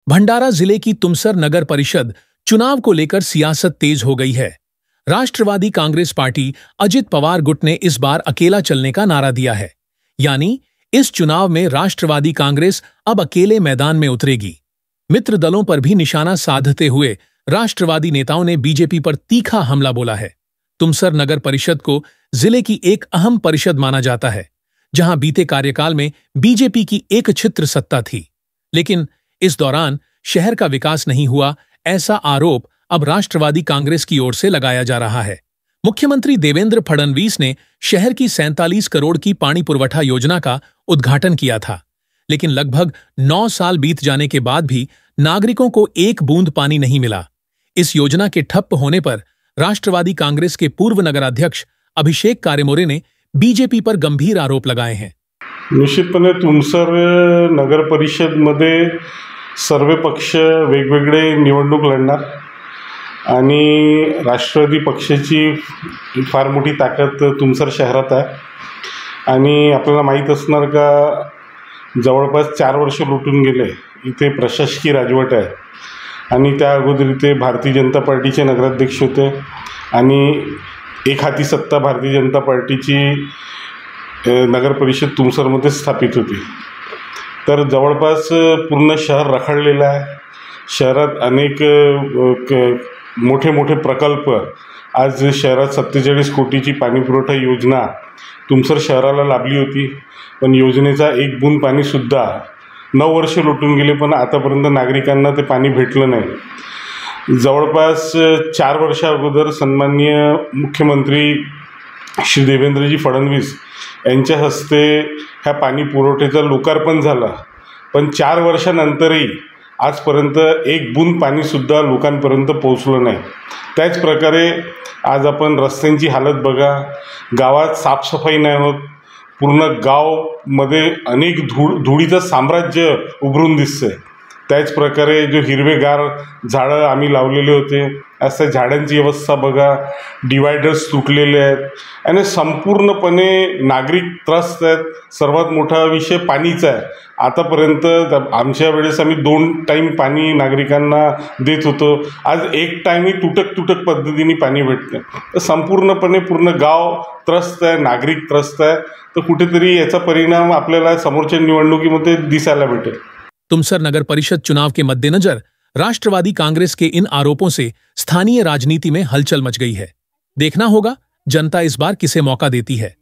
भंडारा जिले की तुमसर नगर परिषद चुनाव को लेकर सियासत तेज हो गई है। राष्ट्रवादी कांग्रेस पार्टी अजित पवार गुट ने इस बार अकेला चलने का नारा दिया है, यानी इस चुनाव में राष्ट्रवादी कांग्रेस अब अकेले मैदान में उतरेगी। मित्र दलों पर भी निशाना साधते हुए राष्ट्रवादी नेताओं ने बीजेपी पर तीखा हमला बोला है। तुमसर नगर परिषद को जिले की एक अहम परिषद माना जाता है, जहां बीते कार्यकाल में बीजेपी की एक छित्र सत्ता थी, लेकिन इस दौरान शहर का विकास नहीं हुआ, ऐसा आरोप अब राष्ट्रवादी कांग्रेस की ओर से लगाया जा रहा है। मुख्यमंत्री देवेंद्र फडणवीस ने शहर की 47 करोड़ की पानी पुरवठा योजना का उद्घाटन किया था, लेकिन लगभग 9 साल बीत जाने के बाद भी नागरिकों को एक बूंद पानी नहीं मिला। इस योजना के ठप्प होने पर राष्ट्रवादी कांग्रेस के पूर्व नगराध्यक्ष अभिषेक कारेमोरे ने बीजेपी पर गंभीर आरोप लगाए हैं। निश्चितपणे तुमसर नगर परिषदमध्ये सर्व पक्ष वेगवेगळे निवडणूक लढणार आणि राष्ट्रवादी पक्षाची फार मोठी ताकद तुमसर शहरात आहे आणि आपल्याला माहीत असणार का जवळपास 4 वर्ष लुटून गेले। इथे प्रशासकीय राजवट आहे आणि त्या अगोदर इथे भारतीय जनता पार्टीचे नगराध्यक्ष होते आणि एक हाती सत्ता भारतीय जनता पार्टीची नगर परिषद तुमसरमध्ये स्थापित होती। तर जवळपास पूर्ण शहर रखडलेलं आहे। शहरात अनेक मोठे मोठे प्रकल्प, आज शहरात 47 कोटीची पाणी पुरवठा योजना तुमसर शहराला लाभली होती, पण योजनेचा एक बूंद पाणीसुद्धा 9 वर्ष लुटून गेले, पण आतापर्यंत नागरिकांना ते पाणी भेटलं नाही। जवळपास 4 वर्षा अगोदर सन्माननीय मुख्यमंत्री श्री देवेंद्रजी फडणवीस यांच्या हस्ते ह्या पाणी पुरवठ्याचं लोकार्पण झालं, पण 4 वर्षानंतरही आजपर्यंत एक बूंद पाणीसुद्धा लोकांपर्यंत पोहोचलं नाही। त्याच प्रकारे आज आपण रस्त्यांची हालत बघा, गावात साफसफाई नाही होत, पूर्ण गावमध्ये अनेक धुळीचं साम्राज्य उभरून दिसतंय। त्याच प्रकारे जो हिरवेगार झाडं आम्ही लावलेले होते, अशा झाडांची अवस्था बघा, डिवायडर्स तुटलेले आहेत आणि संपूर्णपणे नागरिक त्रस्त आहेत। सर्वात मोठा विषय पाणीचा आहे। आतापर्यंत आमच्या वेळेस आम्ही 2 टाईम पाणी नागरिकांना देत होतो, आज 1 टाईमही तुटक पद्धतीने पाणी भेटतं। तर संपूर्णपणे पूर्ण गाव त्रस्त आहे, नागरिक त्रस्त आहे। तर कुठेतरी याचा परिणाम आपल्याला समोरच्या निवडणुकीमध्ये दिसायला भेटेल। तुमसर नगर परिषद चुनाव के मद्देनजर राष्ट्रवादी कांग्रेस के इन आरोपों से स्थानीय राजनीति में हलचल मच गई है। देखना होगा जनता इस बार किसे मौका देती है।